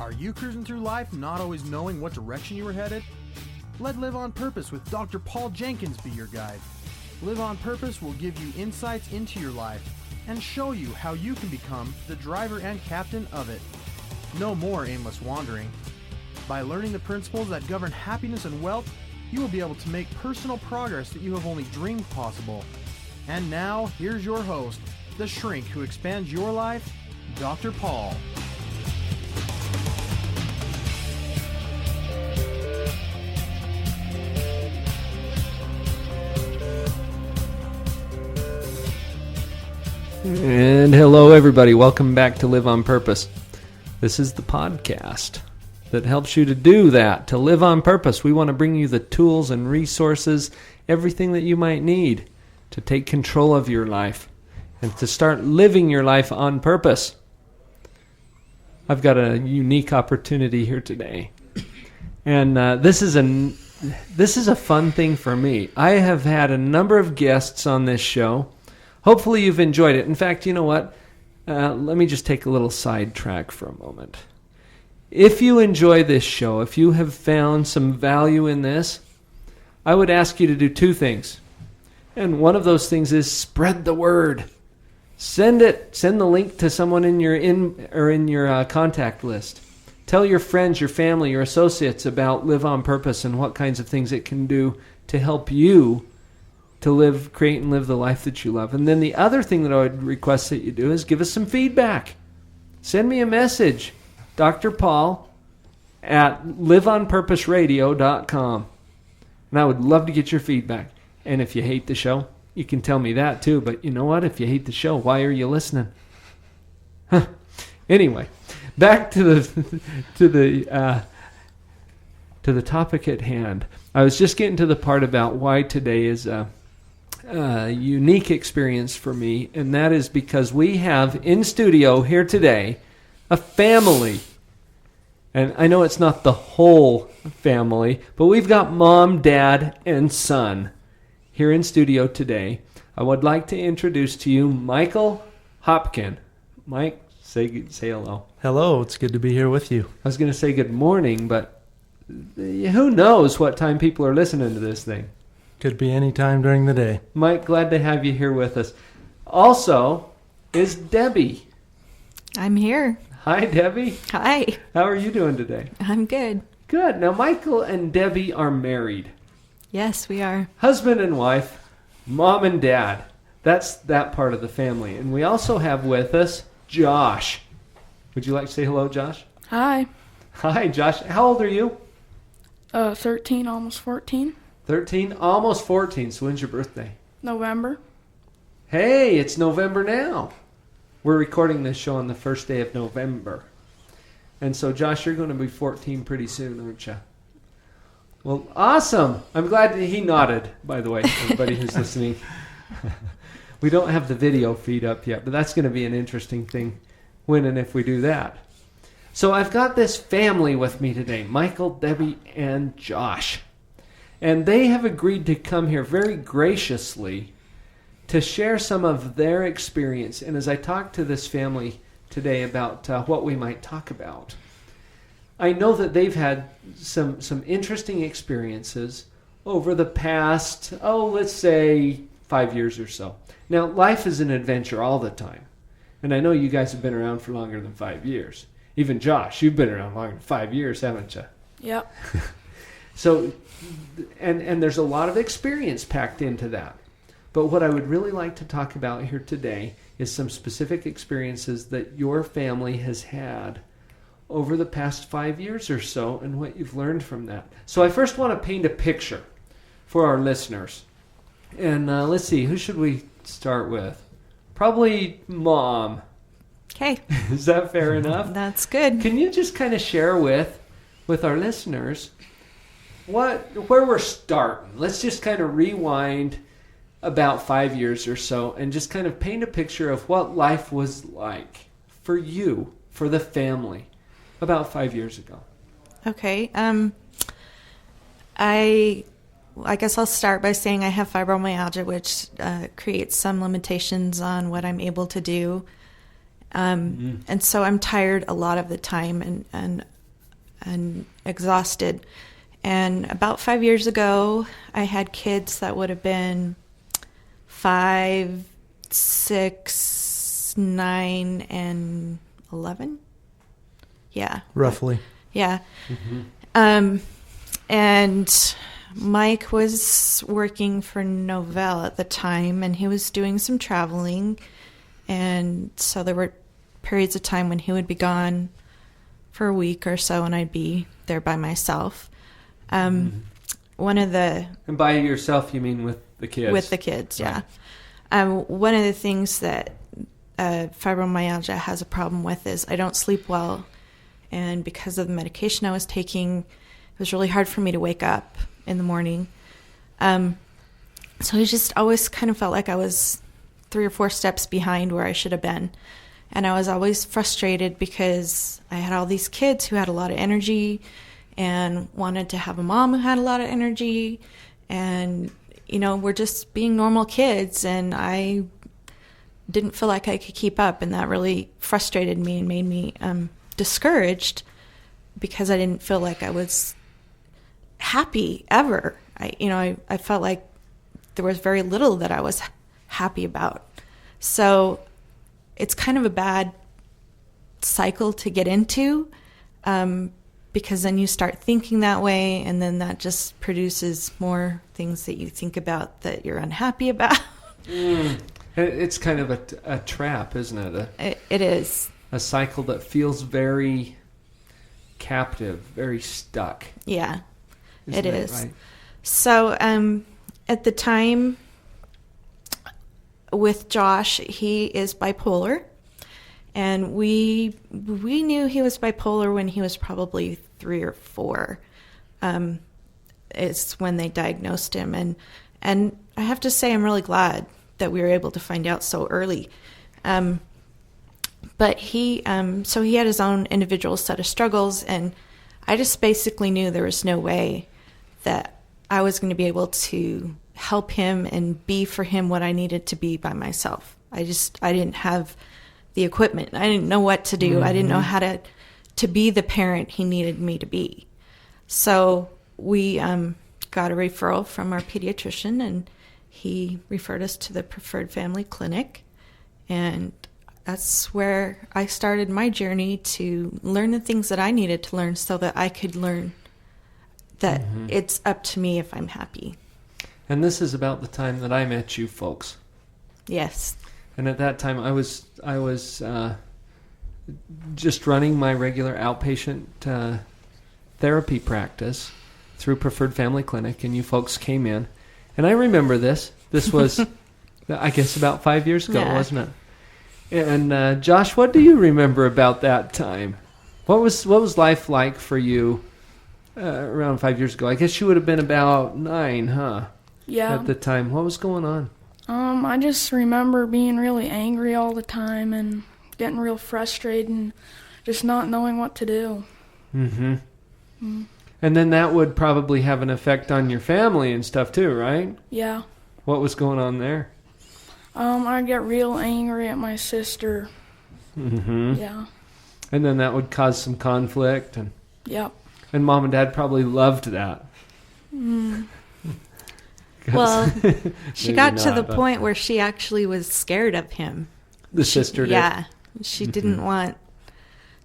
Are you cruising through life not always knowing what direction you were headed? Let Live on Purpose with Dr. Paul Jenkins be your guide. Live on Purpose will give you insights into your life and show you how you can become the driver and captain of it. No more aimless wandering. By learning the principles that govern happiness and wealth, you will be able to make personal progress that you have only dreamed possible. And now, here's your host, the shrink who expands your life, Dr. Paul. And hello, everybody. Welcome back to Live on Purpose. This is the podcast that helps you to do that, to live on purpose. We want to bring you the tools and resources, everything that you might need to take control of your life and to start living your life on purpose. I've got a unique opportunity here today. And this is a fun thing for me. I have had a number of guests on this show. Hopefully you've enjoyed it. In fact, you know what? Let me just take a little sidetrack for a moment. If you enjoy this show, if you have found some value in this, I would ask you to do two things. And one of those things is spread the word. Send the link to someone in your contact list. Tell your friends, your family, your associates about Live on Purpose and what kinds of things it can do to help you to create and live the life that you love. And then the other thing that I would request that you do is give us some feedback. Send me a message, Dr. Paul at liveonpurposeradio.com. And I would love to get your feedback. And if you hate the show, you can tell me that too. But you know what? If you hate the show, why are you listening? Anyway, back to the topic at hand. I was just getting to the part about why today is a unique experience for me, and that is because we have in studio here today a family. And I know it's not the whole family, but we've got mom, dad, and son here in studio today. I would like to introduce to you Michael Hopkin. Mike, say hello. Hello, it's good to be here with you. I was going to say good morning, but who knows what time people are listening to this thing. Could be any time during the day. Mike, glad to have you here with us. Also is Debbie. I'm here. Hi, Debbie. Hi. How are you doing today? I'm good. Good. Now, Michael and Debbie are married. Yes, we are. Husband and wife, mom and dad. That's that part of the family. And we also have with us Josh. Would you like to say hello, Josh? Hi. Hi, Josh. How old are you? 13, almost 14. 13, almost 14. So when's your birthday? November. Hey, it's November now. We're recording this show on the first day of November. And so, Josh, you're going to be 14 pretty soon, aren't you? Well, awesome. I'm glad that he nodded, by the way, everybody who's listening. We don't have the video feed up yet, but that's going to be an interesting thing when and if we do that. So I've got this family with me today, Michael, Debbie, and Josh. And they have agreed to come here very graciously to share some of their experience. And as I talk to this family today about what we might talk about, I know that they've had some interesting experiences over the past, let's say 5 years or so. Now, life is an adventure all the time. And I know you guys have been around for longer than 5 years. Even Josh, you've been around longer than 5 years, haven't you? Yep. So, and there's a lot of experience packed into that. But what I would really like to talk about here today is some specific experiences that your family has had over the past 5 years or so and what you've learned from that. So I first want to paint a picture for our listeners. And let's see, who should we start with? Probably Mom. Okay. Is that fair enough? That's good. Can you just kind of share with our listeners where we're starting? Let's just kind of rewind about 5 years or so and just kind of paint a picture of what life was like for you, for the family, about 5 years ago. Okay. I guess I'll start by saying I have fibromyalgia, which creates some limitations on what I'm able to do. And so I'm tired a lot of the time, and and exhausted. And about 5 years ago, I had kids that would have been 5, 6, 9, and 11. Yeah. Roughly. Yeah. Mm-hmm. And Mike was working for Novell at the time, and he was doing some traveling. And so there were periods of time when he would be gone for a week or so, and I'd be there by myself. One of the... And by yourself, you mean with the kids? With the kids, yeah. One of the things that fibromyalgia has a problem with is I don't sleep well. And because of the medication I was taking, it was really hard for me to wake up in the morning. So I just always kind of felt like I was 3 or 4 steps behind where I should have been. And I was always frustrated because I had all these kids who had a lot of energy and wanted to have a mom who had a lot of energy. And, we're just being normal kids. And I didn't feel like I could keep up. And that really frustrated me and made me discouraged because I didn't feel like I was happy ever. I felt like there was very little that I was happy about. So it's kind of a bad cycle to get into, because then you start thinking that way, and then that just produces more things that you think about that you're unhappy about. It's kind of a trap, isn't it? It is. A cycle that feels very captive, very stuck. Yeah, Isn't it is. Right? So at the time with Josh, he is bipolar. And we knew he was bipolar when he was probably 3 or 4. It's when they diagnosed him. And I have to say I'm really glad that we were able to find out so early. But he had his own individual set of struggles, and I just basically knew there was no way that I was going to be able to help him and be for him what I needed to be by myself. I didn't have the equipment. I didn't know what to do. I didn't know how to be the parent he needed me to be. So we got a referral from our pediatrician, and he referred us to the Preferred Family Clinic. And that's where I started my journey to learn the things that I needed to learn so that I could learn that it's up to me if I'm happy. And this is about the time that I met you folks. Yes. And at that time, I was just running my regular outpatient therapy practice through Preferred Family Clinic, and you folks came in. And I remember this. This was, I guess, about 5 years ago, wasn't it? And Josh, what do you remember about that time? What was life like for you around 5 years ago? I guess you would have been about 9, huh? Yeah. At the time. What was going on? I just remember being really angry all the time and getting real frustrated and just not knowing what to do. Mm-hmm. And then that would probably have an effect on your family and stuff too, right? Yeah. What was going on there? I'd get real angry at my sister. Mm-hmm. Yeah. And then that would cause some conflict. Yep. And Mom and Dad probably loved that. Well, she Maybe got to not, the but- point where she actually was scared of him. The sister did? Yeah. She didn't want...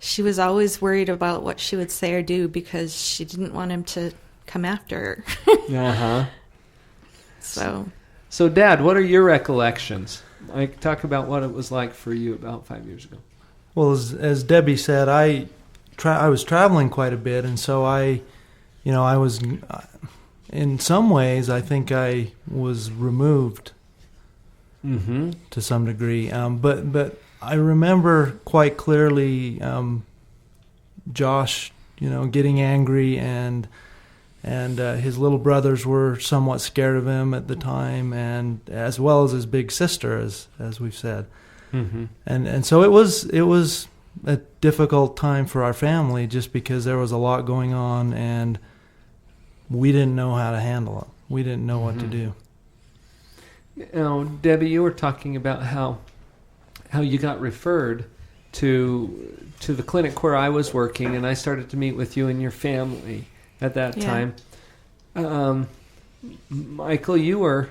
She was always worried about what she would say or do because she didn't want him to come after her. Uh-huh. So, Dad, what are your recollections? Like, talk about what it was like for you about 5 years ago. Well, as Debbie said, I was traveling quite a bit, and so I was, in some ways, I think I was removed to some degree. But I remember quite clearly Josh, getting angry, and his little brothers were somewhat scared of him at the time, and as well as his big sister, as we've said. Mm-hmm. And so it was a difficult time for our family just because there was a lot going on, and we didn't know how to handle it. We didn't know what to do. Now, Debbie, you were talking about how you got referred to the clinic where I was working, and I started to meet with you and your family at that time. Michael, you were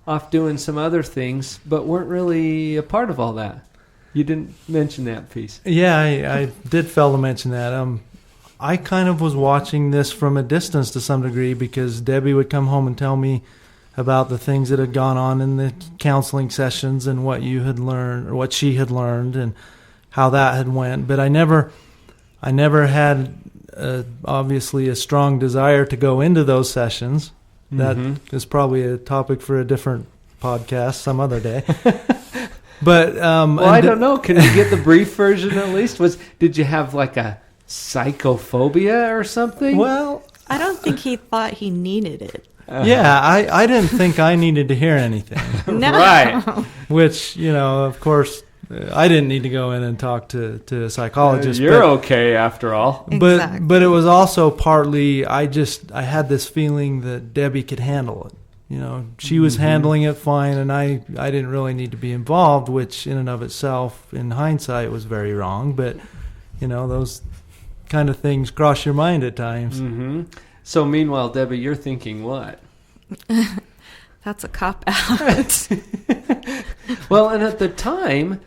off doing some other things, but weren't really a part of all that. You didn't mention that piece. Yeah, I did fail to mention that. I kind of was watching this from a distance to some degree because Debbie would come home and tell me about the things that had gone on in the counseling sessions and what you had learned or what she had learned and how that had went. But I never had obviously a strong desire to go into those sessions. That is probably a topic for a different podcast some other day. But well, I don't know. Can you get the brief version at least? Did you have like a psychophobia or something? Well, I don't think he thought he needed it. Yeah, I didn't think I needed to hear anything. No. Right. Which, of course, I didn't need to go in and talk to a psychologist. You're okay after all. Exactly. But it was also partly I had this feeling that Debbie could handle it. She was handling it fine, and I didn't really need to be involved, which in and of itself, in hindsight, was very wrong. But, those kind of things cross your mind at times. Mm-hmm. So meanwhile, Debbie, you're thinking what? That's a cop-out. Well, and at the time,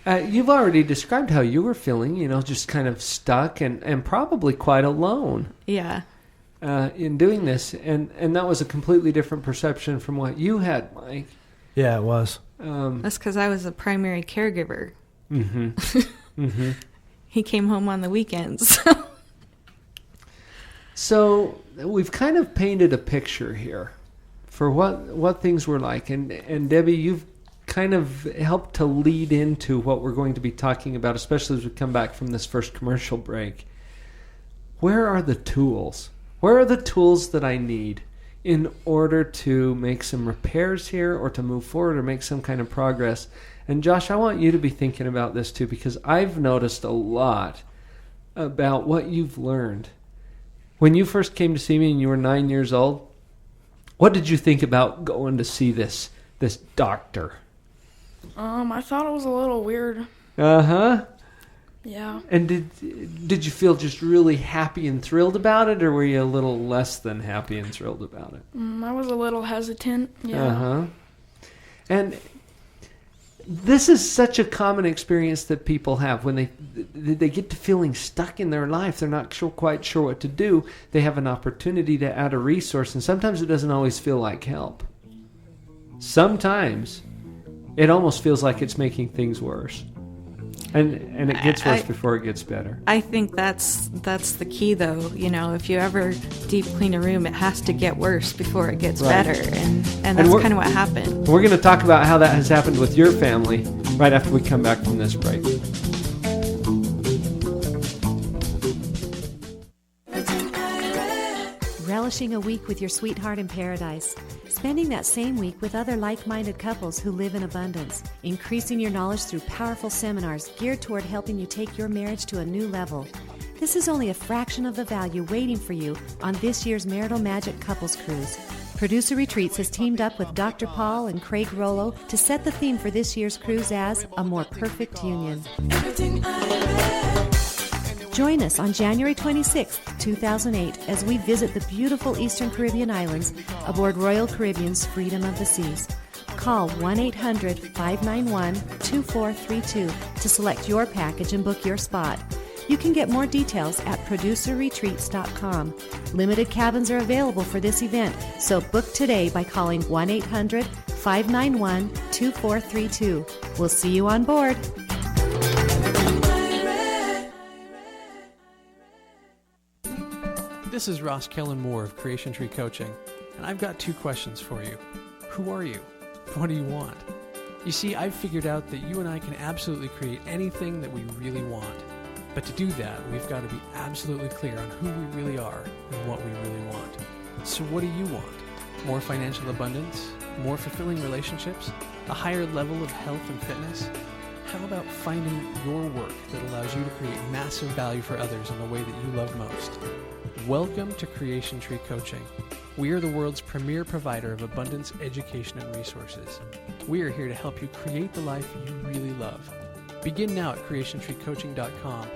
you've already described how you were feeling, just kind of stuck and probably quite alone. Yeah. In doing this, and that was a completely different perception from what you had, Mike. Yeah, it was. That's because I was a primary caregiver. Mm-hmm. Mm-hmm. He came home on the weekends. So we've kind of painted a picture here for what things were like, and Debbie, you've kind of helped to lead into what we're going to be talking about, especially as we come back from this first commercial break. Where are the tools? Where are the tools that I need in order to make some repairs here or to move forward or make some kind of progress? And Josh, I want you to be thinking about this too, because I've noticed a lot about what you've learned. When you first came to see me and you were 9 years old, what did you think about going to see this doctor? I thought it was a little weird. Uh-huh. Yeah. And did you feel just really happy and thrilled about it, or were you a little less than happy and thrilled about it? I was a little hesitant. Yeah. Uh-huh. And this is such a common experience that people have when they get to feeling stuck in their life. They're not quite sure what to do. They have an opportunity to add a resource, and sometimes it doesn't always feel like help. Sometimes it almost feels like it's making things worse. And it gets worse before it gets better. I think that's the key, though. If you ever deep clean a room, it has to get worse before it gets better, and that's kind of what happened. We're going to talk about how that has happened with your family right after we come back from this break. Relishing a week with your sweetheart in paradise. Spending that same week with other like-minded couples who live in abundance. Increasing your knowledge through powerful seminars geared toward helping you take your marriage to a new level. This is only a fraction of the value waiting for you on this year's Marital Magic Couples Cruise. Producer Retreats has teamed up with Dr. Paul and Craig Rollo to set the theme for this year's cruise as A More Perfect Union. Join us on January 26, 2008, as we visit the beautiful Eastern Caribbean islands aboard Royal Caribbean's Freedom of the Seas. Call 1-800-591-2432 to select your package and book your spot. You can get more details at producerretreats.com. Limited cabins are available for this event, so book today by calling 1-800-591-2432. We'll see you on board. This is Ross Kellen Moore of Creation Tree Coaching, and I've got two questions for you. Who are you? What do you want? You see, I've figured out that you and I can absolutely create anything that we really want. But to do that, we've got to be absolutely clear on who we really are and what we really want. So what do you want? More financial abundance? More fulfilling relationships? A higher level of health and fitness? How about finding your work that allows you to create massive value for others in the way that you love most? Welcome to Creation Tree Coaching. We are the world's premier provider of abundance, education, and resources. We are here to help you create the life you really love. Begin now at creationtreecoaching.com.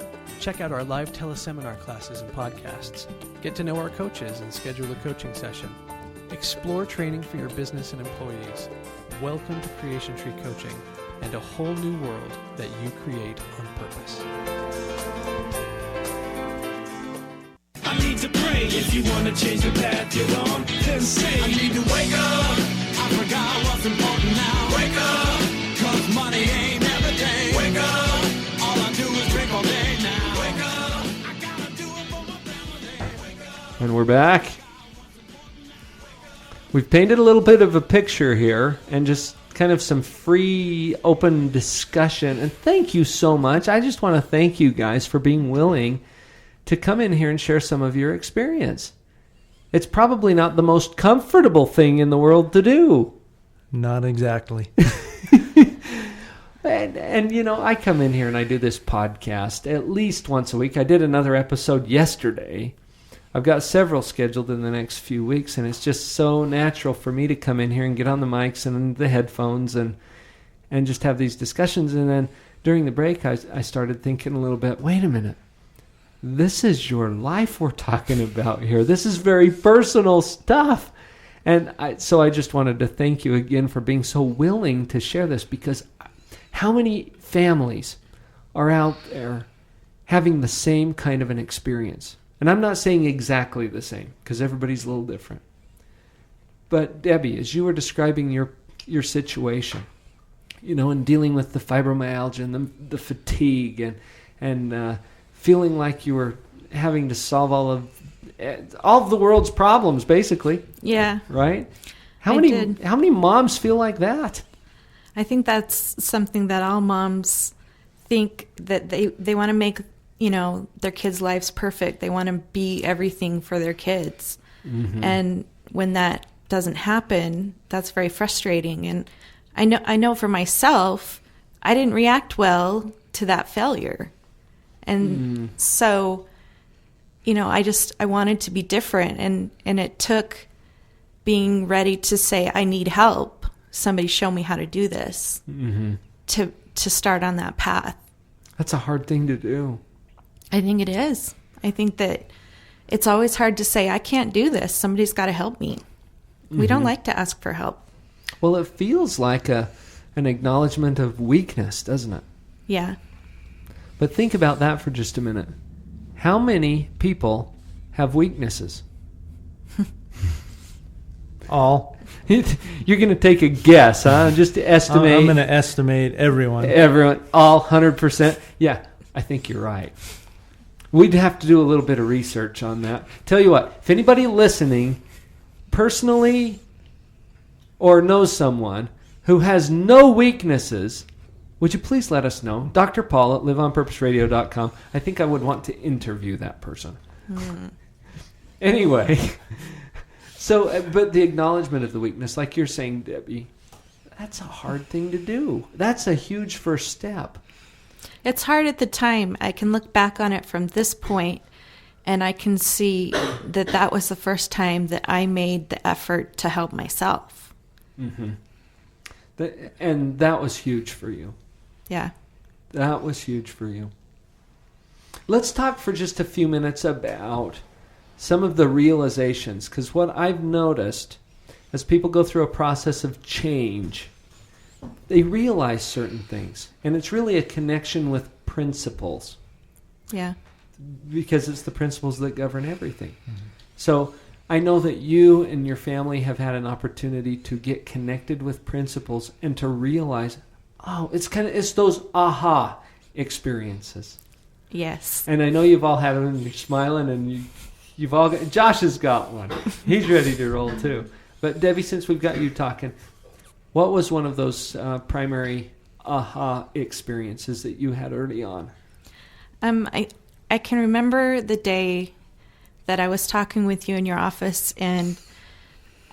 Check out our live teleseminar classes and podcasts. Get to know our coaches and schedule a coaching session. Explore training for your business and employees. Welcome to Creation Tree Coaching and a whole new world that you create on purpose. I need to pray if you want to change the path you're on. Then say, I need to wake up. I forgot what's important now. Wake up, cause money ain't everything. Wake up, all I do is drink all day now. Wake up, I gotta do it for my family. Wake up. And we're back. We've painted a little bit of a picture here and just kind of some free, open discussion. And thank you so much. I just want to thank you guys for being willing to come in here and share some of your experience. It's probably not the most comfortable thing in the world to do. Not exactly. And you know, I come in here and I do this podcast at least once a week. I did another episode yesterday. I've got several scheduled in the next few weeks, and it's just so natural for me to come in here and get on the mics and the headphones and just have these discussions. And then during the break, I started thinking a little bit, wait a minute. This is your life we're talking about here. This is very personal stuff. And so I just wanted to thank you again for being so willing to share this, because how many families are out there having the same kind of an experience? And I'm not saying exactly the same, because everybody's a little different. But Debbie, as you were describing your situation, you know, and dealing with the fibromyalgia and the fatigue and feeling like you were having to solve all of the world's problems, basically. Yeah. Right? I did. How many moms feel like that? I think that's something that all moms think, that they want to make, you know, their kids' lives perfect. They want to be everything for their kids. Mm-hmm. And when that doesn't happen, that's very frustrating. And I know for myself, I didn't react well to that failure. And so, you know, I wanted to be different. And it took being ready to say, I need help. Somebody show me how to do this, to start on that path. That's a hard thing to do. I think it is. I think that it's always hard to say, I can't do this. Somebody's got to help me. We don't like to ask for help. Well, it feels like an acknowledgement of weakness, doesn't it? Yeah. But think about that for just a minute. How many people have weaknesses? All. You're going to take a guess, huh? Just to estimate. I'm going to estimate everyone. Everyone, all 100%. Yeah, I think you're right. We'd have to do a little bit of research on that. Tell you what, if anybody listening personally or knows someone who has no weaknesses, would you please let us know? Dr. Paul at liveonpurposeradio.com. I think I would want to interview that person. Anyway, so, but the acknowledgement of the weakness, like you're saying, Debbie, that's a hard thing to do. That's a huge first step. It's hard at the time. I can look back on it from this point, and I can see that was the first time that I made the effort to help myself. Mm-hmm. And that was huge for you. Yeah. That was huge for you. Let's talk for just a few minutes about some of the realizations, because what I've noticed as people go through a process of change, they realize certain things, and it's really a connection with principles. Yeah. Because it's the principles that govern everything. Mm-hmm. So I know that you and your family have had an opportunity to get connected with principles and to realize, oh, it's those aha experiences. Yes. And I know you've all had them, and you're smiling, and you've all got, Josh has got one. He's ready to roll too. But Debbie, since we've got you talking, what was one of those primary aha experiences that you had early on? I can remember the day that I was talking with you in your office, and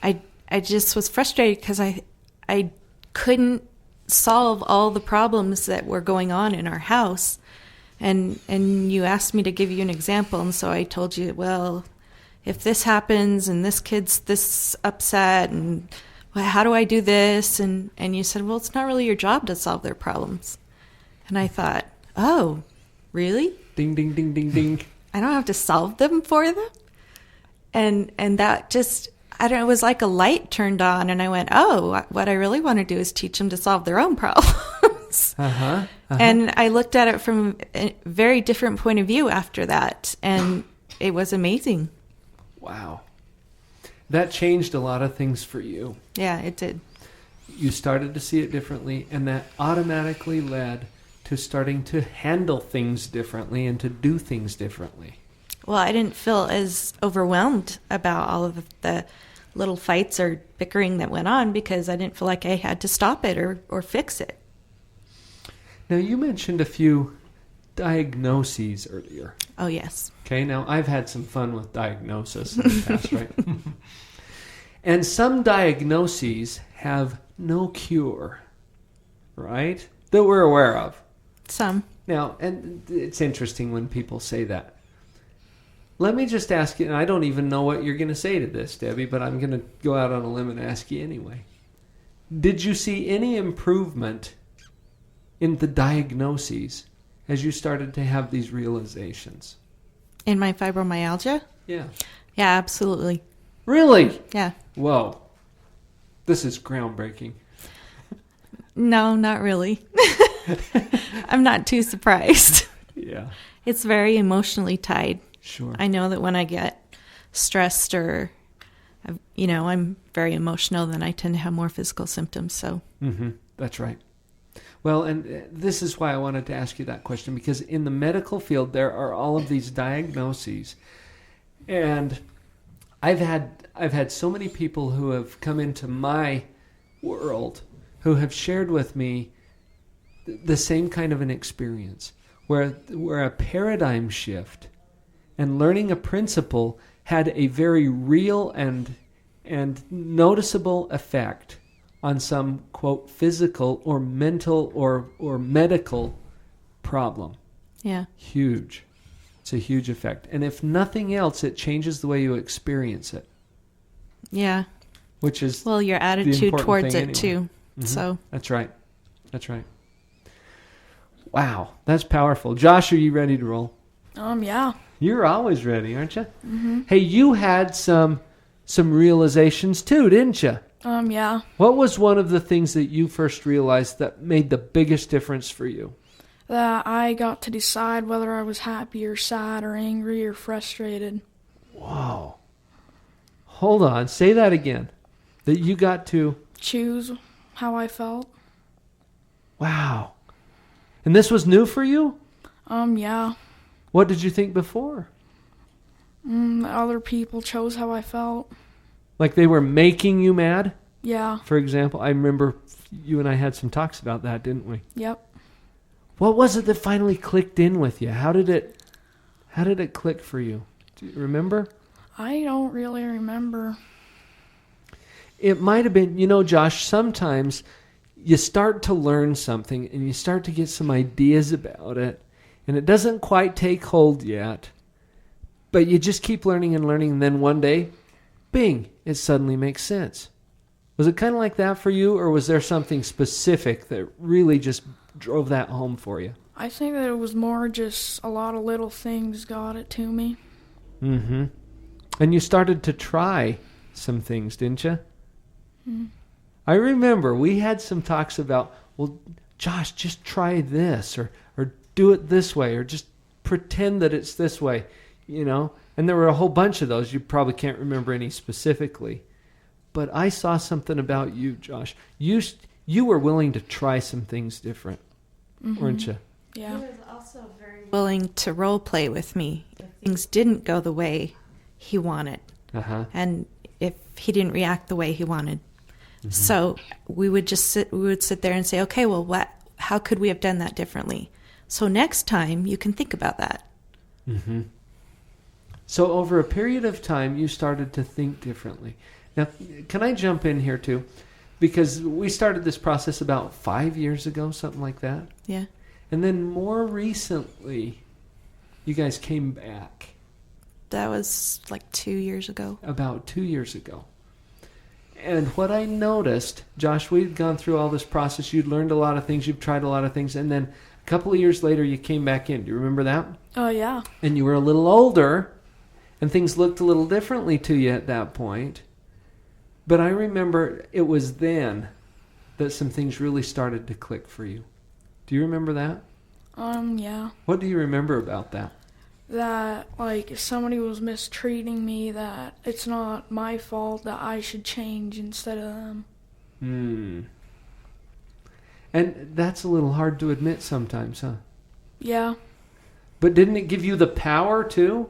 I just was frustrated because I couldn't solve all the problems that were going on in our house. And you asked me to give you an example, and so I told you, well, if this happens and this kid's this upset, and well, how do I do this? And you said, well, it's not really your job to solve their problems. And I thought, oh, really? Ding, ding, ding, ding, ding. I don't have to solve them for them? And that just, I don't know, it was like a light turned on, and I went, oh, what I really want to do is teach them to solve their own problems. And I looked at it from a very different point of view after that, and it was amazing. Wow. That changed a lot of things for you. Yeah, it did. You started to see it differently, and that automatically led to starting to handle things differently and to do things differently. Well, I didn't feel as overwhelmed about all of the little fights or bickering that went on because I didn't feel like I had to stop it or fix it. Now, you mentioned a few diagnoses earlier. Oh, yes. Okay, now I've had some fun with diagnosis in the past, right? And some diagnoses have no cure, right? That we're aware of. Some. Now, and it's interesting when people say that. Let me just ask you, and I don't even know what you're going to say to this, Debbie, but I'm going to go out on a limb and ask you anyway. Did you see any improvement in the diagnoses as you started to have these realizations? In my fibromyalgia? Yeah. Yeah, absolutely. Really? Yeah. Whoa. This is groundbreaking. No, not really. I'm not too surprised. Yeah. It's very emotionally tied. Sure. I know that when I get stressed or, I'm very emotional, then I tend to have more physical symptoms. So. Mm-hmm. That's right. Well, and this is why I wanted to ask you that question, because in the medical field, there are all of these diagnoses. And I've had so many people who have come into my world who have shared with me the same kind of an experience, where a paradigm shift and learning a principle had a very real and noticeable effect on some, quote, physical or mental or medical problem. Yeah. Huge. It's a huge effect. And if nothing else, it changes the way you experience it. Yeah. Which is well, your attitude towards it, too. Mm-hmm. So. That's right. That's right. Wow. That's powerful. Josh, are you ready to roll? Yeah. You're always ready, aren't you? Mm-hmm. Hey, you had some realizations too, didn't you? Yeah. What was one of the things that you first realized that made the biggest difference for you? That I got to decide whether I was happy or sad or angry or frustrated. Wow. Hold on. Say that again. That you got to choose how I felt. Wow. And this was new for you? Yeah. What did you think before? Other people chose how I felt. Like they were making you mad? Yeah. For example, I remember you and I had some talks about that, didn't we? Yep. What was it that finally clicked in with you? How did it click for you? Do you remember? I don't really remember. It might have been, Josh, sometimes you start to learn something and you start to get some ideas about it, and it doesn't quite take hold yet, but you just keep learning and learning, and then one day, bing, it suddenly makes sense. Was it kind of like that for you, or was there something specific that really just drove that home for you? I think that it was more just a lot of little things got it to me. Mm-hmm. And you started to try some things, didn't you? Mm-hmm. I remember we had some talks about, well, Josh, just try this, or do it this way, or just pretend that it's this way, And there were a whole bunch of those. You probably can't remember any specifically. But I saw something about you, Josh. You were willing to try some things different, weren't you? Yeah. He was also very willing to role play with me if things didn't go the way he wanted. Uh-huh. And if he didn't react the way he wanted. Mm-hmm. So we would sit there and say, okay, well, how could we have done that differently? So next time you can think about that. Mm-hmm. So over a period of time, you started to think differently. Now, can I jump in here too? Because we started this process about 5 years ago, something like that. Yeah. And then more recently, you guys came back. That was like 2 years ago. About 2 years ago. And what I noticed, Josh, we'd gone through all this process. You'd learned a lot of things. You've tried a lot of things. And then a couple of years later, you came back in. Do you remember that? Oh, yeah. And you were a little older, and things looked a little differently to you at that point. But I remember it was then that some things really started to click for you. Do you remember that? Yeah. What do you remember about that? That, like, if somebody was mistreating me, that it's not my fault, that I should change instead of them. And that's a little hard to admit sometimes, huh? Yeah. But didn't it give you the power, too?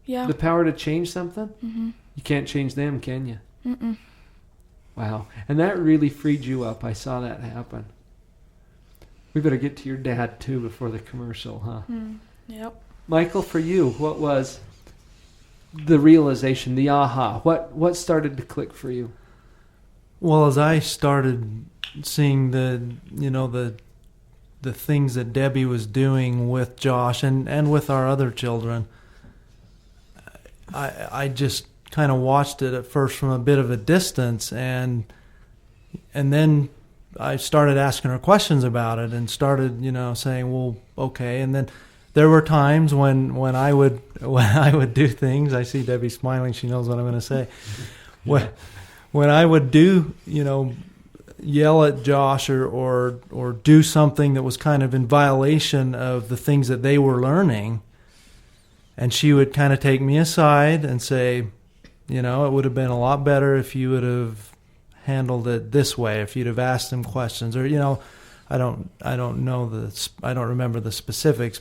Yeah. The power to change something? Mm-hmm. You can't change them, can you? Mm-mm. Wow. And that really freed you up. I saw that happen. We better get to your dad, too, before the commercial, huh? Yep. Michael, for you, what was the realization, the aha? What started to click for you? Well, as I started seeing the things that Debbie was doing with Josh and with our other children, I just kind of watched it at first from a bit of a distance, and then I started asking her questions about it and started, saying, well, okay. And then there were times when I would do things. I see Debbie smiling. She knows what I'm going to say. When I would do, yell at Josh or do something that was kind of in violation of the things that they were learning, and she would kind of take me aside and say, it would have been a lot better if you would have handled it this way, if you'd have asked them questions, or I don't remember the specifics,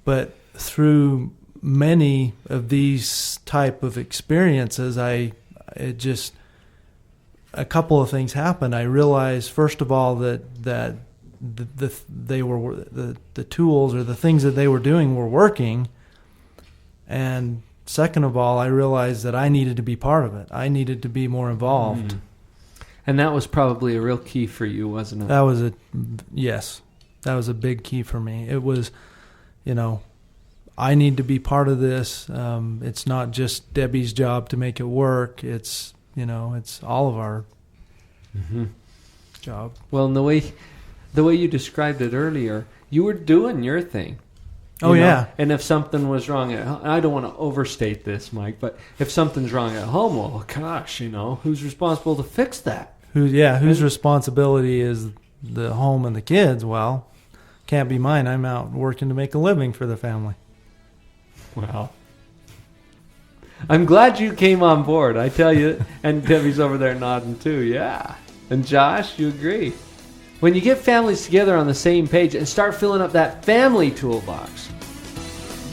but through many of these type of experiences, a couple of things happened. I realized, first of all, that the tools or the things that they were doing were working, and second of all, I realized that I needed to be part of it. I needed to be more involved. And that was probably a real key for you, wasn't it? Yes, that was a big key for me. It was, I need to be part of this. It's not just Debbie's job to make it work. It's all of our job. Well, and the way you described it earlier, you were doing your thing. Yeah. And if something was wrong I don't want to overstate this, Mike, but if something's wrong at home, well, gosh, who's responsible to fix that? Whose responsibility is the home and the kids? Well, can't be mine. I'm out working to make a living for the family. Well, I'm glad you came on board, I tell you. And Debbie's over there nodding too, yeah. And Josh, you agree? When you get families together on the same page and start filling up that family toolbox,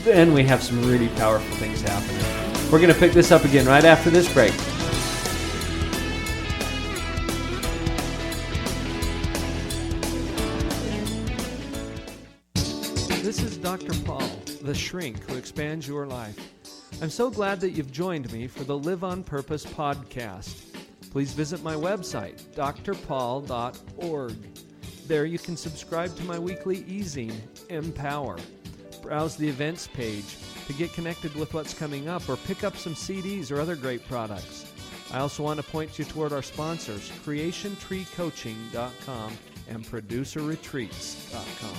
then we have some really powerful things happening. We're going to pick this up again right after this break. This is Dr. Paul, the shrink who expands your life. I'm so glad that you've joined me for the Live on Purpose podcast. Please visit my website, drpaul.org. There you can subscribe to my weekly e-zine, Empower. Browse the events page to get connected with what's coming up or pick up some CDs or other great products. I also want to point you toward our sponsors, CreationTreeCoaching.com and ProducerRetreats.com.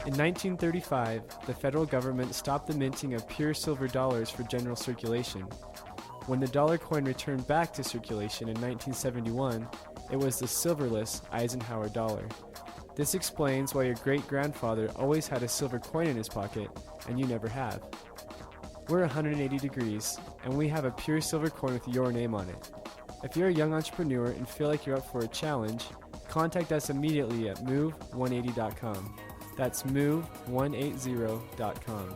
In 1935, the federal government stopped the minting of pure silver dollars for general circulation. When the dollar coin returned back to circulation in 1971, it was the silverless Eisenhower dollar. This explains why your great-grandfather always had a silver coin in his pocket, and you never have. We're 180 Degrees, and we have a pure silver coin with your name on it. If you're a young entrepreneur and feel like you're up for a challenge, contact us immediately at move180.com. That's move180.com.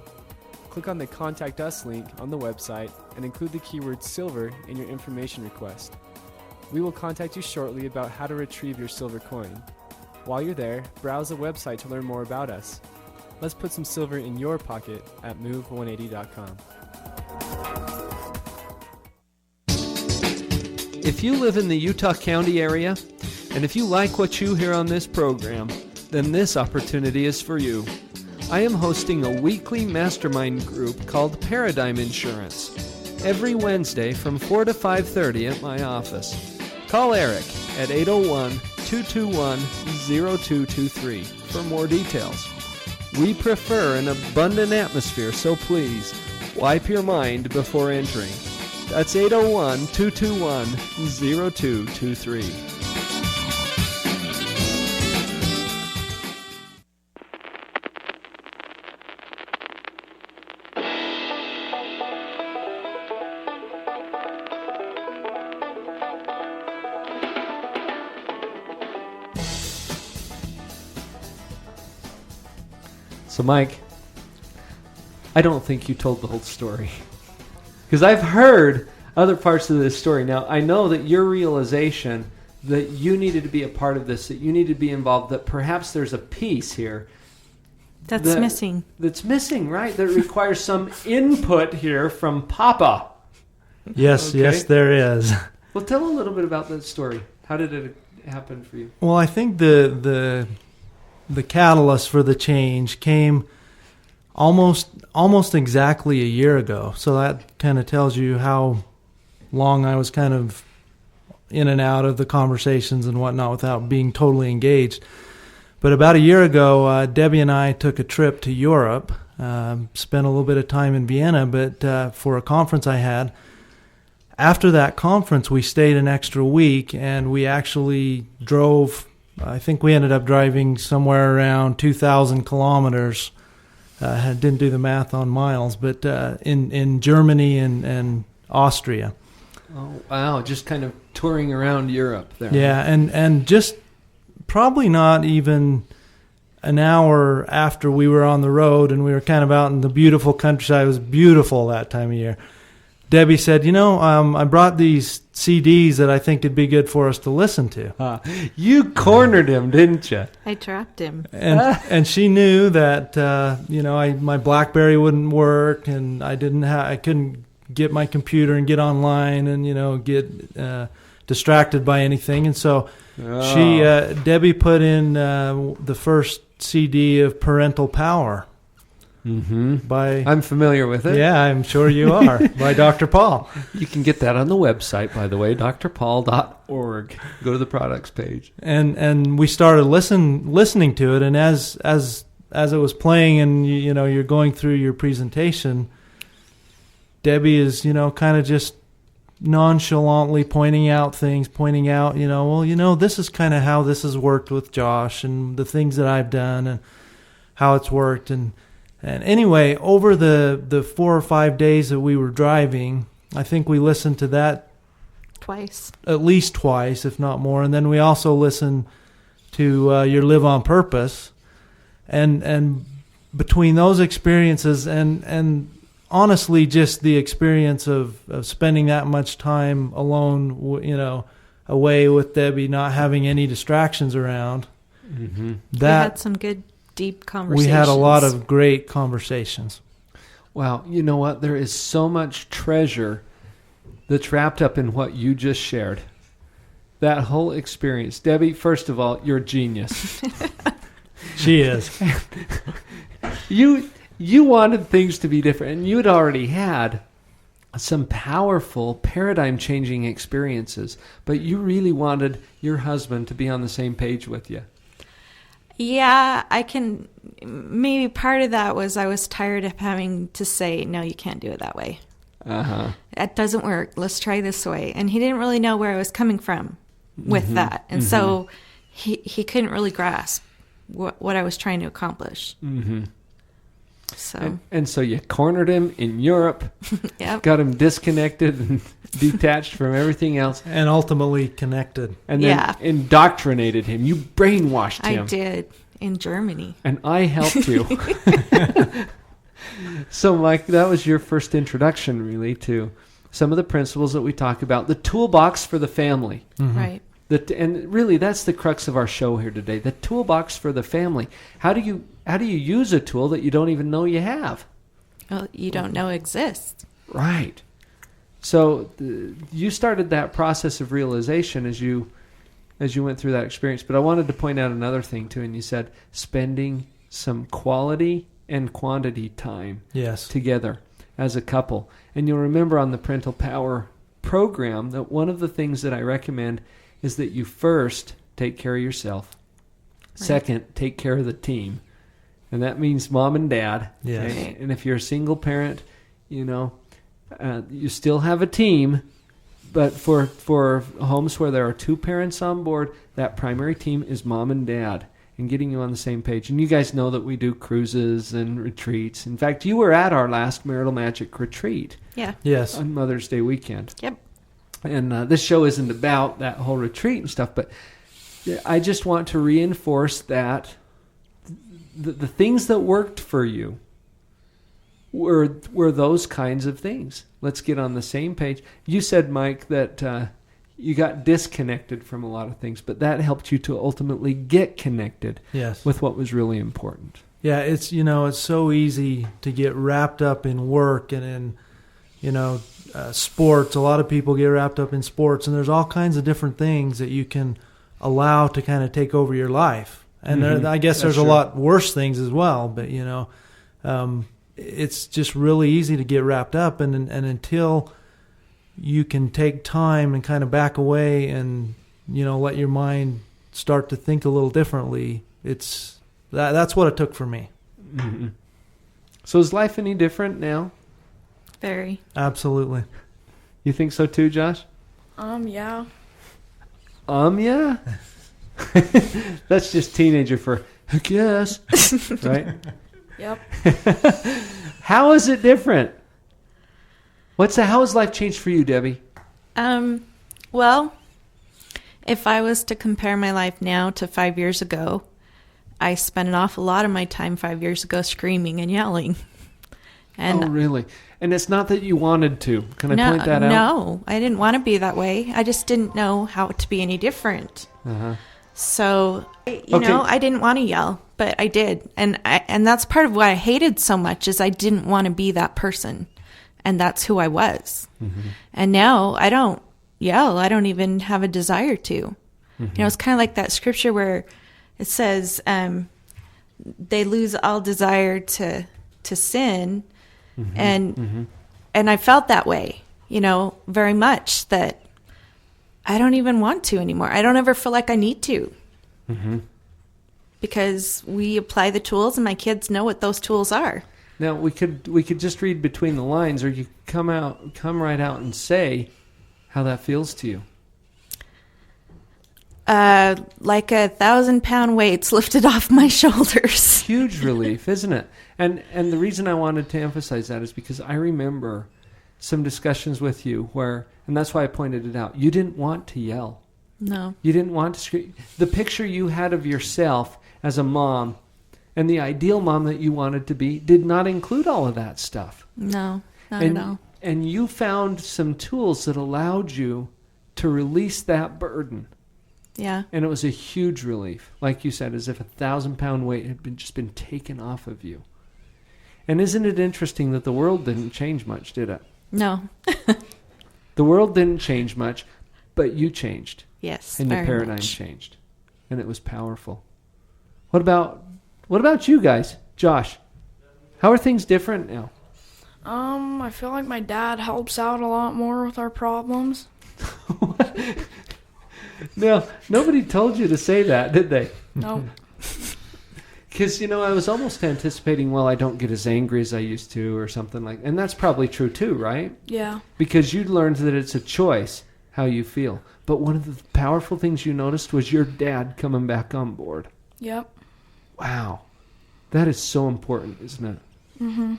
Click on the Contact Us link on the website and include the keyword silver in your information request. We will contact you shortly about how to retrieve your silver coin. While you're there, browse the website to learn more about us. Let's put some silver in your pocket at move180.com. If you live in the Utah County area, and if you like what you hear on this program, then this opportunity is for you. I am hosting a weekly mastermind group called Paradigm Insurance every Wednesday from 4 to 5:30 at my office. Call Eric at 801-2 801-221-0223 for more details. We prefer an abundant atmosphere, so please wipe your mind before entering. That's 801-221-0223. So, Mike, I don't think you told the whole story. Because I've heard other parts of this story. Now, I know that your realization that you needed to be a part of this, that you needed to be involved, that perhaps there's a piece here That's missing. That's missing, right? That requires some input here from Papa. Yes, Okay. yes, there is. Well, tell a little bit about that story. How did it happen for you? Well, I think the catalyst for the change came almost exactly a year ago. So that kind of tells you how long I was kind of in and out of the conversations and whatnot without being totally engaged. But about a year ago, Debbie and I took a trip to Europe, spent a little bit of time in Vienna, but for a conference I had. After that conference, we stayed an extra week, and we actually drove, I think we ended up driving somewhere around 2,000 kilometers. Didn't do the math on miles, but in Germany and Austria. Oh, wow. Just kind of touring around Europe there. Yeah, and just probably not even an hour after we were on the road and we were kind of out in the beautiful countryside. It was beautiful that time of year. Debbie said, I brought these CDs that I think would be good for us to listen to. You cornered him, didn't you? I trapped him. And she knew that, my BlackBerry wouldn't work and I couldn't get my computer and get online and, get distracted by anything. And so Debbie put in the first CD of Parental Power. Mm-hmm. I'm familiar with it. Yeah, I'm sure you are. By Dr. Paul. You can get that on the website, by the way, drpaul.org. Go to the products page. And we started listening to it, and as it was playing, and you're going through your presentation, Debbie is kind of just nonchalantly pointing out, this is kind of how this has worked with Josh, and the things that I've done, and how it's worked, and anyway, over the 4 or 5 days that we were driving, I think we listened to that twice, at least twice, if not more. And then we also listened to Your Live on Purpose. And between those experiences and honestly just the experience of spending that much time alone, away with Debbie, not having any distractions around, mm-hmm. We had some good deep conversations. We had a lot of great conversations. Wow, you know what? There is so much treasure that's wrapped up in what you just shared. That whole experience. Debbie, first of all, you're a genius. She is. You wanted things to be different, and you had already had some powerful paradigm-changing experiences, but you really wanted your husband to be on the same page with you. Yeah, maybe part of that was I was tired of having to say, no, you can't do it that way. Uh-huh. That doesn't work. Let's try this way. And he didn't really know where I was coming from with mm-hmm. that. And so he couldn't really grasp what I was trying to accomplish. Mm-hmm. So and so you cornered him in Europe, yep. Got him disconnected and detached from everything else. And ultimately connected. And then indoctrinated him. You brainwashed him. I did, in Germany. And I helped you. So, Mike, that was your first introduction, really, to some of the principles that we talk about. The toolbox for the family. Mm-hmm. Right. And really, that's the crux of our show here today. The toolbox for the family. How do you use a tool that you don't even know you have? Well, you don't know exists. Right. So you started that process of realization as you went through that experience. But I wanted to point out another thing too. And you said spending some quality and quantity time together as a couple. And you'll remember on the Parental Power program that one of the things that I recommend is that you first take care of yourself. Right. Second, take care of the team. And that means mom and dad. Yes. Okay? And if you're a single parent, you still have a team. But for homes where there are two parents on board, that primary team is mom and dad, and getting you on the same page. And you guys know that we do cruises and retreats. In fact, you were at our last Marital Magic retreat. Yeah. Yes. On Mother's Day weekend. Yep. And this show isn't about that whole retreat and stuff, but I just want to reinforce that the things that worked for you were those kinds of things. Let's get on the same page. You said, Mike, that you got disconnected from a lot of things, but that helped you to ultimately get connected Yes. with what was really important. Yeah, it's so easy to get wrapped up in work and in sports. A lot of people get wrapped up in sports, and there's all kinds of different things that you can allow to kind of take over your life. And I guess there's a lot worse things as well, but it's just really easy to get wrapped up, and until you can take time and kind of back away and let your mind start to think a little differently, that's what it took for me. Mm-hmm. So is life any different now? Very. Absolutely. You think so too, Josh? Yeah. Yeah? That's just teenager for, I guess. Right? Yep. How is it different? How has life changed for you, Debbie? Well, if I was to compare my life now to 5 years ago, I spent an awful lot of my time 5 years ago screaming and yelling. And oh, really? And it's not that you wanted to. Can I point that out? No, I didn't want to be that way. I just didn't know how to be any different. Uh-huh. So, I didn't want to yell, but I did. And that's part of why I hated so much is I didn't want to be that person. And that's who I was. Mm-hmm. And now I don't yell. I don't even have a desire to. Mm-hmm. It's kind of like that scripture where it says they lose all desire to sin. Mm-hmm. And I felt that way, very much, that I don't even want to anymore. I don't ever feel like I need to. Mm-hmm. Because we apply the tools and my kids know what those tools are. Now we could just read between the lines, or you come right out and say how that feels to you. Like 1,000-pound weights lifted off my shoulders. Huge relief, isn't it? And the reason I wanted to emphasize that is because I remember some discussions with you where, and that's why I pointed it out, you didn't want to yell. No. You didn't want to scream. The picture you had of yourself as a mom and the ideal mom that you wanted to be did not include all of that stuff. No, not at all. And you found some tools that allowed you to release that burden. Yeah. And it was a huge relief. Like you said, as if 1,000-pound weight had just been taken off of you. And isn't it interesting that the world didn't change much, did it? No. The world didn't change much, but you changed. Yes, and your very paradigm much. changed. And it was powerful. What about you guys? Josh, how are things different now? I feel like my dad helps out a lot more with our problems. No, nobody told you to say that, did they? Nope. Because, I was almost anticipating, I don't get as angry as I used to or something like that. And that's probably true too, right? Yeah. Because you learned that it's a choice how you feel. But one of the powerful things you noticed was your dad coming back on board. Yep. Wow. That is so important, isn't it? Mm-hmm.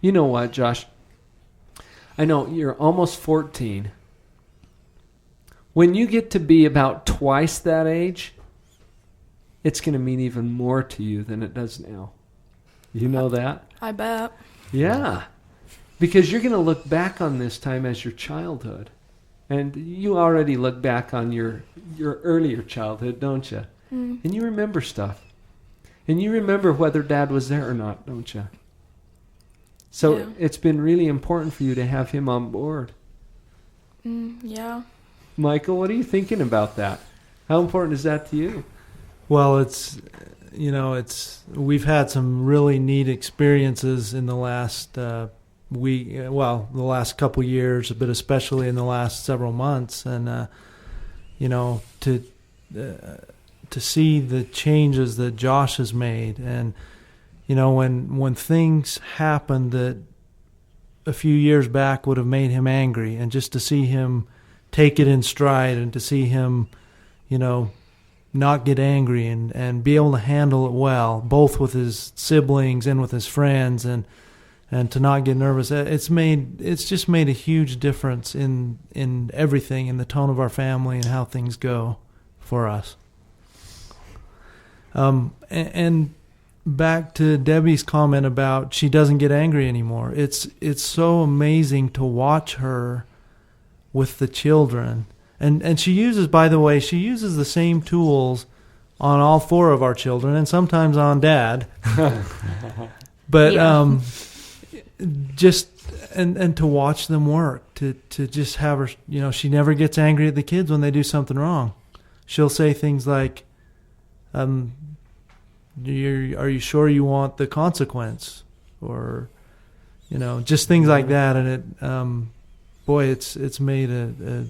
You know what, Josh? I know you're almost 14. When you get to be about twice that age, it's going to mean even more to you than it does now. You know that? I bet. Yeah. Because you're going to look back on this time as your childhood. And you already look back on your earlier childhood, don't you? Mm. And you remember stuff. And you remember whether Dad was there or not, don't you? So yeah. It's been really important for you to have him on board. Yeah. Michael, what are you thinking about that? How important is that to you? Well, we've had some really neat experiences in the last the last couple years, but especially in the last several months. And, to see the changes that Josh has made. And when things happened that a few years back would have made him angry, and just to see him take it in stride, and to see him not get angry and be able to handle it well, both with his siblings and with his friends, and to not get nervous. It's just made a huge difference in everything, in the tone of our family and how things go for us. And back to Debbie's comment about she doesn't get angry anymore. It's so amazing to watch her with the children. And she uses, by the way, the same tools on all four of our children, and sometimes on Dad. But just and to watch them work, to just have her, she never gets angry at the kids when they do something wrong. She'll say things like, are you sure you want the consequence? Or, just things like that. And it's made a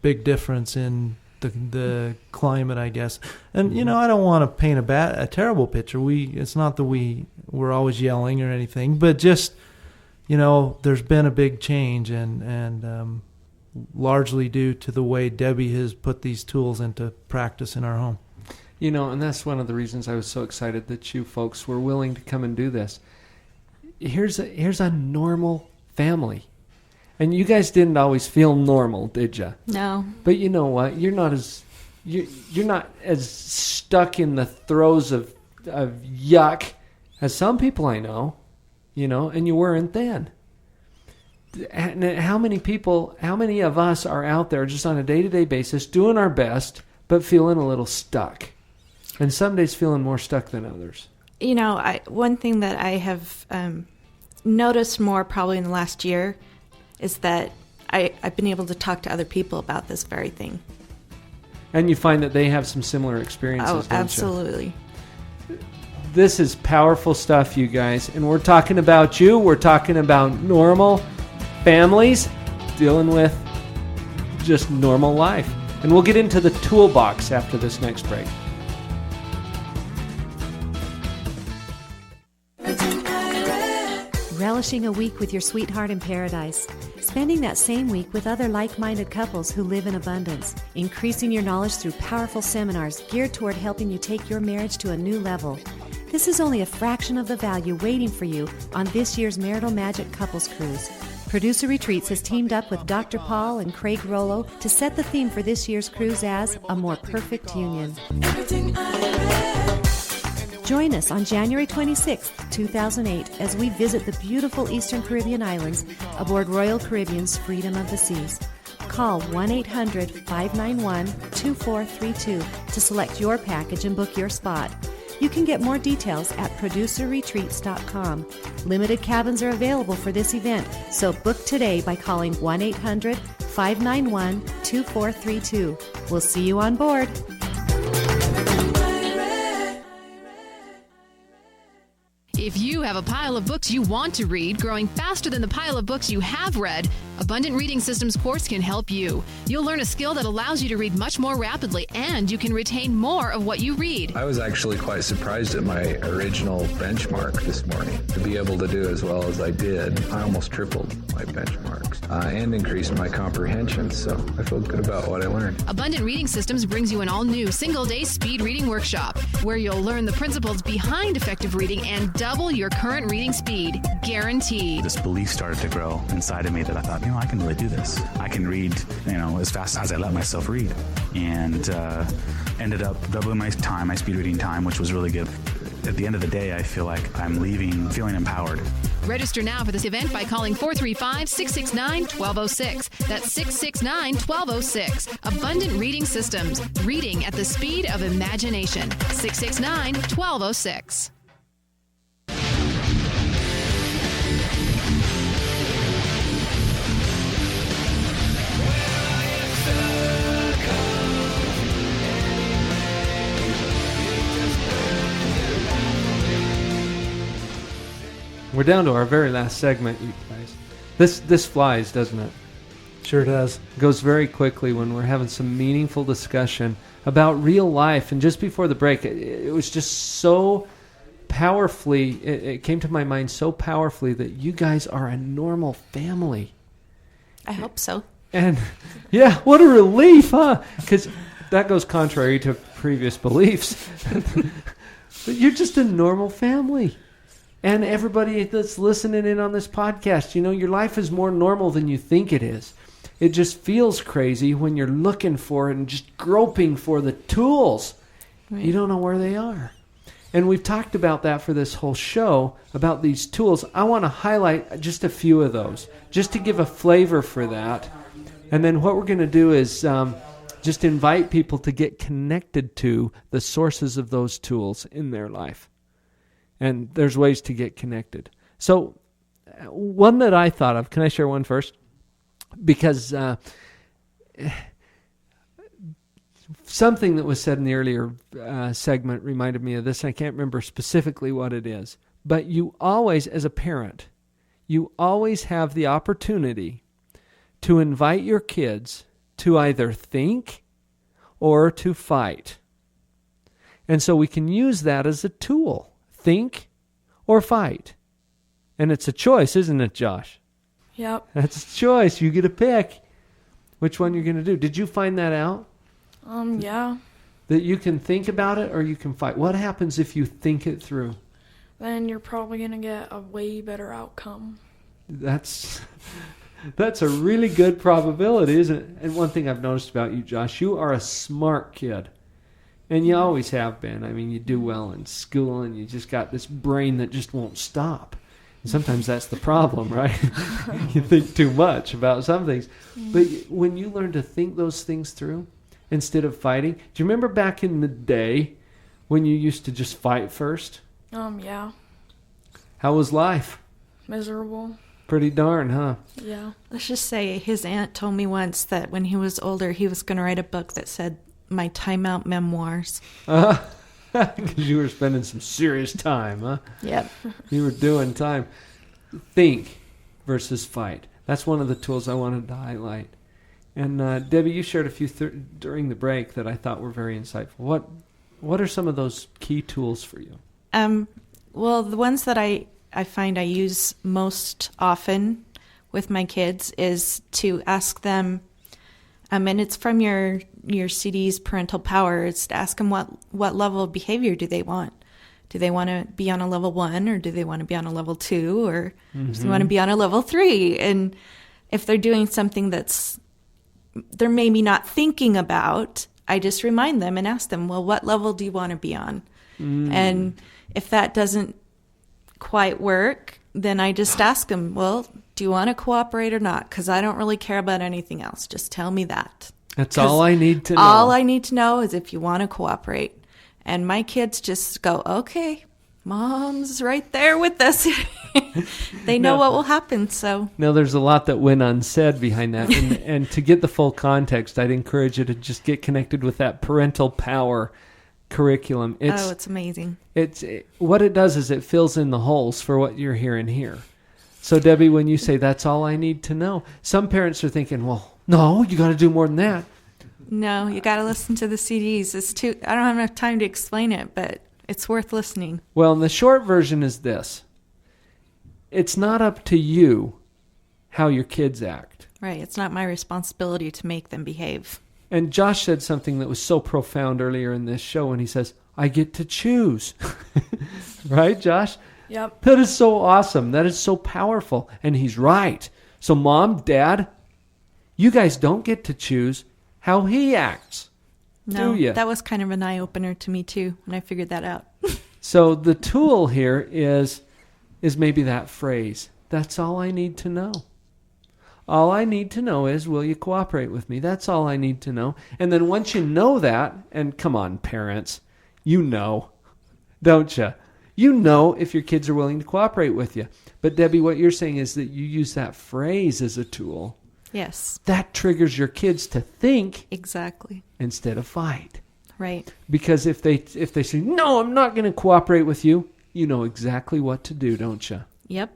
big difference in the climate, I guess. And I don't want to paint a terrible picture. It's not that we're always yelling or anything, but just there's been a big change, and largely due to the way Debbie has put these tools into practice in our home. And that's one of the reasons I was so excited that you folks were willing to come and do this. Here's a normal family. And you guys didn't always feel normal, did you? No. But you know what? You're not as stuck in the throes of yuck as some people I know, and you weren't then. And how many of us are out there just on a day-to-day basis doing our best, but feeling a little stuck? And some days feeling more stuck than others. One thing that I have noticed more probably in the last year is that I've been able to talk to other people about this very thing. And you find that they have some similar experiences, don't you? Absolutely. This is powerful stuff, you guys. And we're talking about you. We're talking about normal families dealing with just normal life. And we'll get into the toolbox after this next break. Relishing a week with your sweetheart in paradise. Spending that same week with other like-minded couples who live in abundance. Increasing your knowledge through powerful seminars geared toward helping you take your marriage to a new level. This is only a fraction of the value waiting for you on this year's Marital Magic Couples Cruise. Producer Retreats has teamed up with Dr. Paul and Craig Rollo to set the theme for this year's cruise as A More Perfect Union. Join us on January 26, 2008, as we visit the beautiful Eastern Caribbean islands aboard Royal Caribbean's Freedom of the Seas. Call 1-800-591-2432 to select your package and book your spot. You can get more details at producerretreats.com. Limited cabins are available for this event, so book today by calling 1-800-591-2432. We'll see you on board. If you have a pile of books you want to read growing faster than the pile of books you have read, Abundant Reading Systems course can help you. You'll learn a skill that allows you to read much more rapidly, and you can retain more of what you read. I was actually quite surprised at my original benchmark this morning. To be able to do as well as I did, I almost tripled my benchmarks and increased my comprehension, so I feel good about what I learned. Abundant Reading Systems brings you an all-new single-day speed reading workshop where you'll learn the principles behind effective reading and double your current reading speed, guaranteed. This belief started to grow inside of me that I thought, I can really do this. I can read, as fast as I let myself read. And ended up doubling my speed reading time, which was really good. At the end of the day, I feel like I'm leaving feeling empowered. Register now for this event by calling 435-669-1206. That's 669-1206. Abundant Reading Systems. Reading at the speed of imagination. 669-1206. We're down to our very last segment, you guys. This flies, doesn't it? Sure does. It goes very quickly when we're having some meaningful discussion about real life. And just before the break, it was just so powerfully, it came to my mind so powerfully that you guys are a normal family. I hope so. And yeah, what a relief, huh? Because that goes contrary to previous beliefs. But you're just a normal family. And everybody that's listening in on this podcast, your life is more normal than you think it is. It just feels crazy when you're looking for it and just groping for the tools. Right. You don't know where they are. And we've talked about that for this whole show, about these tools. I want to highlight just a few of those, just to give a flavor for that. And then what we're going to do is just invite people to get connected to the sources of those tools in their life. And there's ways to get connected. So one that I thought of, can I share one first? Because something that was said in the earlier segment reminded me of this. I can't remember specifically what it is. But you always, as a parent, you always have the opportunity to invite your kids to either think or to fight. And so we can use that as a tool. Think or fight. And it's a choice, isn't it, Josh? Yep. That's a choice. You get to pick which one you're going to do. Did you find that out? Yeah. That you can think about it or you can fight. What happens if you think it through? Then you're probably going to get a way better outcome. That's a really good probability, isn't it? And one thing I've noticed about you, Josh, you are a smart kid. And you always have been. I mean, you do well in school and you just got this brain that just won't stop. And sometimes that's the problem, right? You think too much about some things. But when you learn to think those things through instead of fighting, do you remember back in the day when you used to just fight first? Yeah. How was life? Miserable. Pretty darn, huh? Yeah. Let's just say his aunt told me once that when he was older, he was going to write a book that said, My Timeout Memoirs. Because you were spending some serious time, huh? Yep. You were doing time. Think versus fight. That's one of the tools I wanted to highlight. And Debbie, you shared a few during the break that I thought were very insightful. What are some of those key tools for you? Well, the ones that I find I use most often with my kids is to ask them, and it's from your CD's Parental Power, is to ask them what level of behavior do they want. Do they want to be on a level 1 or do they want to be on a level 2 or do they want to be on a level 3? And if they're doing something that's they're maybe not thinking about, I just remind them and ask them, well, what level do you want to be on? And if that doesn't quite work, then I just ask them, well, do you want to cooperate or not? Because I don't really care about anything else. Just tell me that. That's all I need to know. All I need to know is if you want to cooperate. And my kids just go, okay, Mom's right there with us. They know what will happen. So now there's a lot that went unsaid behind that. And to get the full context, I'd encourage you to just get connected with that Parental Power curriculum. It's amazing. What it does is it fills in the holes for what you're hearing here. So Debbie, when you say that's all I need to know, some parents are thinking, well, no, you got to do more than that. No, you got to listen to the CDs. I don't have enough time to explain it, but it's worth listening. Well, and the short version is this. It's not up to you how your kids act. Right. It's not my responsibility to make them behave. And Josh said something that was so profound earlier in this show when he says, I get to choose. Right, Josh? Yep. That is so awesome. That is so powerful. And he's right. So Mom, Dad, you guys don't get to choose how he acts. No, do you? That was kind of an eye-opener to me, too, when I figured that out. So the tool here is maybe that phrase, that's all I need to know. All I need to know is, will you cooperate with me? That's all I need to know. And then once you know that, and come on, parents, you know, don't you? You know if your kids are willing to cooperate with you. But Debbie, what you're saying is that you use that phrase as a tool. Yes. That triggers your kids to think. Exactly. Instead of fight. Right. Because if they say, no, I'm not going to cooperate with you, you know exactly what to do, don't you? Yep.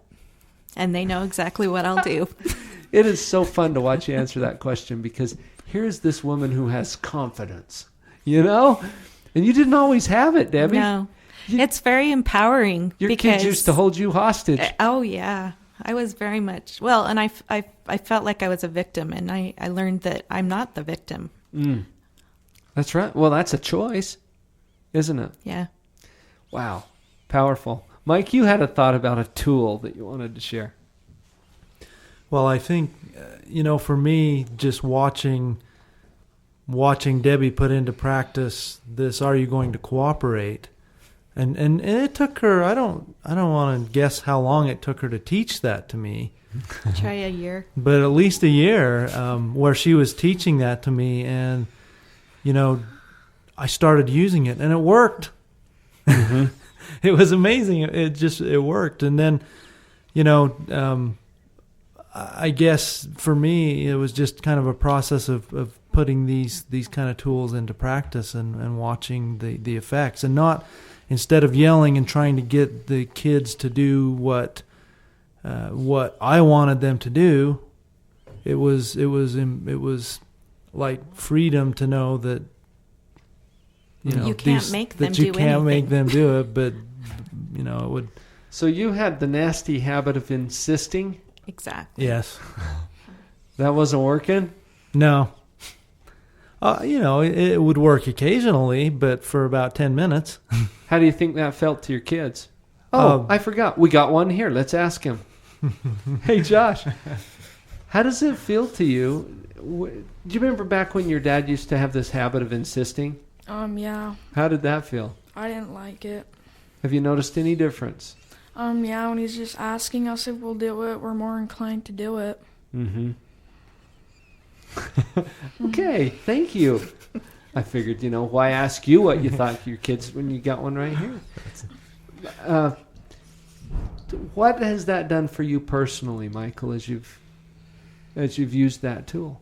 And they know exactly what I'll do. It is so fun to watch you answer that question, because here's this woman who has confidence, you know? And you didn't always have it, Debbie. No. It's very empowering. Your because, kids used to hold you hostage. Oh, yeah. I was very much. Well, and I felt like I was a victim, and I learned that I'm not the victim. That's right. Well, that's a choice, isn't it? Yeah. Wow. Powerful. Mike, you had a thought about a tool that you wanted to share. Well, I think, for me, just watching Debbie put into practice this, are you going to cooperate? And it took her, I don't want to guess how long it took her to teach that to me. Try a year. But at least a year where she was teaching that to me, and, I started using it, and it worked. Mm-hmm. It was amazing. It worked. And then, I guess for me, it was just kind of a process of putting these kind of tools into practice and watching the effects, and not, instead of yelling and trying to get the kids to do what I wanted them to do, it was like freedom to know that you can't make them do can't anything. make them do it, but it would. So you had the nasty habit of insisting? Exactly. Yes. That wasn't working? No. It would work occasionally, but for about 10 minutes. How do you think that felt to your kids? Oh, I forgot. We got one here. Let's ask him. Hey, Josh. How does it feel to you? Do you remember back when your dad used to have this habit of insisting? Yeah. How did that feel? I didn't like it. Have you noticed any difference? Yeah, when he's just asking us if we'll do it, we're more inclined to do it. Mm-hmm. Okay, thank you. I figured, why ask you what you thought to your kids when you got one right here? What has that done for you personally, Michael, as you've used that tool?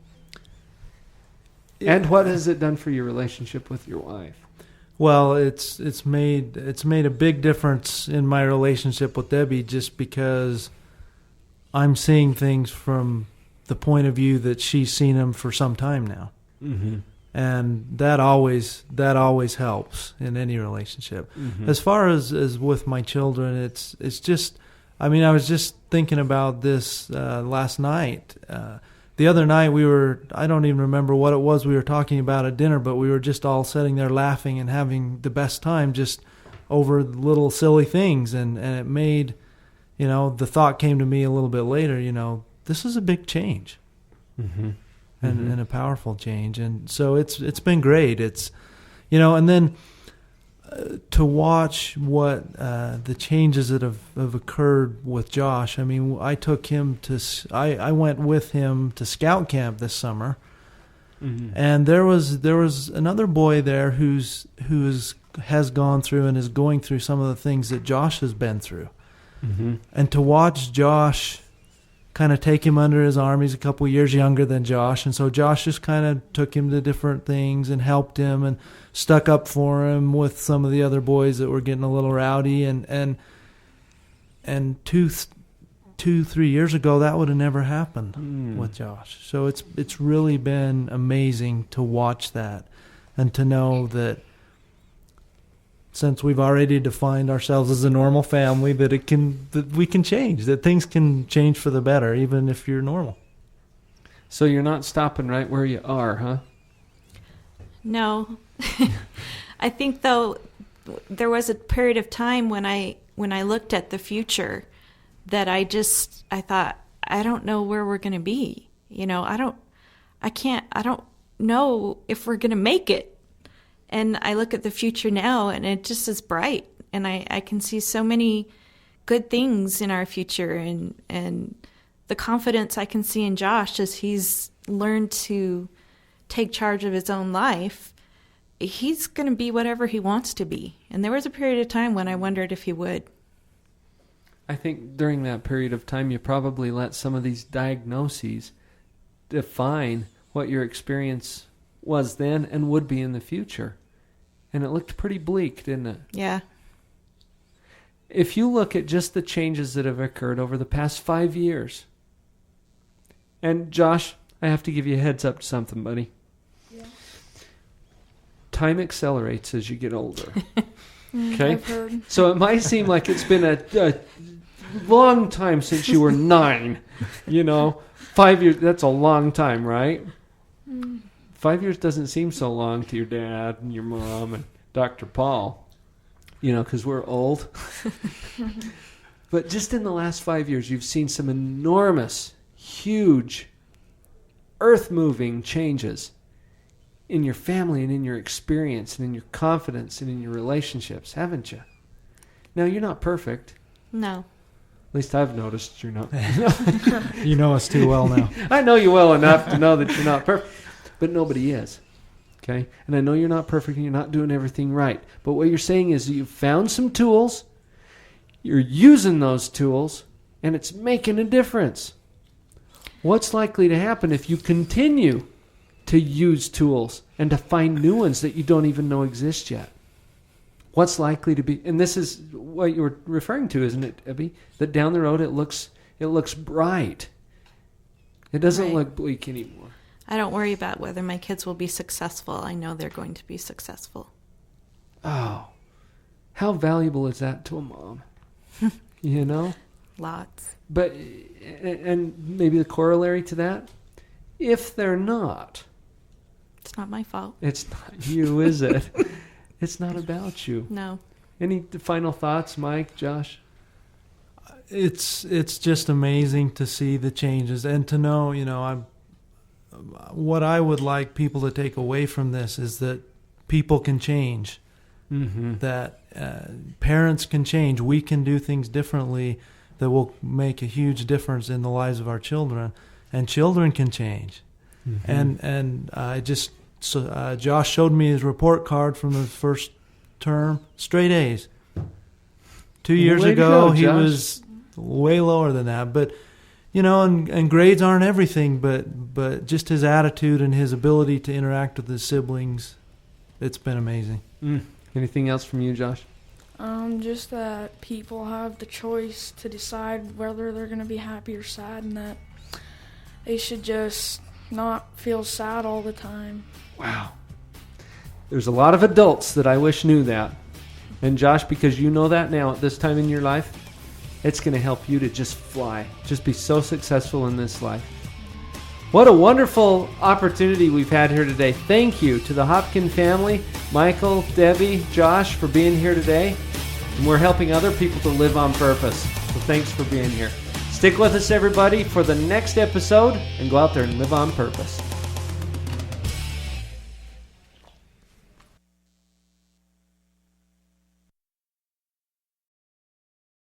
And what has it done for your relationship with your wife? Well, it's made a big difference in my relationship with Debbie, just because I'm seeing things from the point of view that she's seen them for some time now. Mm-hmm. And that always helps in any relationship. Mm-hmm. As far as with my children, it's just, I was just thinking about this last night. The other night I don't even remember what it was we were talking about at dinner, but we were just all sitting there laughing and having the best time just over little silly things. And it made, the thought came to me a little bit later, this is a big change. Mm-hmm. And a powerful change. And so it's been great. It's, and then to watch what the changes that have occurred with Josh. I took him I went with him to scout camp this summer. Mm-hmm. And there was another boy there who has gone through and is going through some of the things that Josh has been through. Mm-hmm. And to watch Josh kind of take him under his arm. He's a couple of years younger than Josh, and so Josh just kind of took him to different things and helped him and stuck up for him with some of the other boys that were getting a little rowdy. And 2-3 years ago, that would have never happened with Josh. So it's really been amazing to watch that and to know that since we've already defined ourselves as a normal family, that we can change, that things can change for the better, even if you're normal. So you're not stopping right where you are, huh? No. I think, though, there was a period of time when I looked at the future that I thought, I don't know where we're going to be. I don't know if we're going to make it. And I look at the future now, and it just is bright. And I can see so many good things in our future. And the confidence I can see in Josh as he's learned to take charge of his own life, he's going to be whatever he wants to be. And there was a period of time when I wondered if he would. I think during that period of time, you probably let some of these diagnoses define what your experience was then and would be in the future. And it looked pretty bleak, didn't it? Yeah. If you look at just the changes that have occurred over the past 5 years, And Josh, I have to give you a heads up to something, buddy. Yeah. Time accelerates as you get older. Okay? I've heard. So it might seem like it's been a long time since you were 9. 5 years, that's a long time, right? 5 years doesn't seem so long to your dad and your mom and Dr. Paul, because we're old. But just in the last 5 years, you've seen some enormous, huge, earth-moving changes in your family and in your experience and in your confidence and in your relationships, haven't you? Now, you're not perfect. No. At least I've noticed you're not. You know us too well now. I know you well enough to know that you're not perfect, but nobody is. Okay? And I know you're not perfect and you're not doing everything right. But what you're saying is you've found some tools, you're using those tools, and it's making a difference. What's likely to happen if you continue to use tools and to find new ones that you don't even know exist yet? What's likely to be, and this is what you were referring to, isn't it, Abby? That down the road it looks bright. It doesn't look bleak anymore. I don't worry about whether my kids will be successful. I know they're going to be successful. Oh, how valuable is that to a mom? Lots. But, and maybe the corollary to that, if they're not. It's not my fault. It's not you, is it? It's not about you. No. Any final thoughts, Mike, Josh? It's just amazing to see the changes and to know, what I would like people to take away from this is that people can change, that parents can change. We can do things differently that will make a huge difference in the lives of our children, and children can change. And I just... So Josh showed me his report card from the first term, straight A's. 2 years ago, he was way lower than that. But, and grades aren't everything, but just his attitude and his ability to interact with his siblings, it's been amazing. Anything else from you, Josh? Just that people have the choice to decide whether they're going to be happy or sad, and that they should just not feel sad all the time. Wow. There's a lot of adults that I wish knew that. And Josh, because you know that now at this time in your life, it's going to help you to just fly. Just be so successful in this life. What a wonderful opportunity we've had here today. Thank you to the Hopkin family, Michael, Debbie, Josh, for being here today. And we're helping other people to live on purpose. So thanks for being here. Stick with us, everybody, for the next episode, and go out there and live on purpose.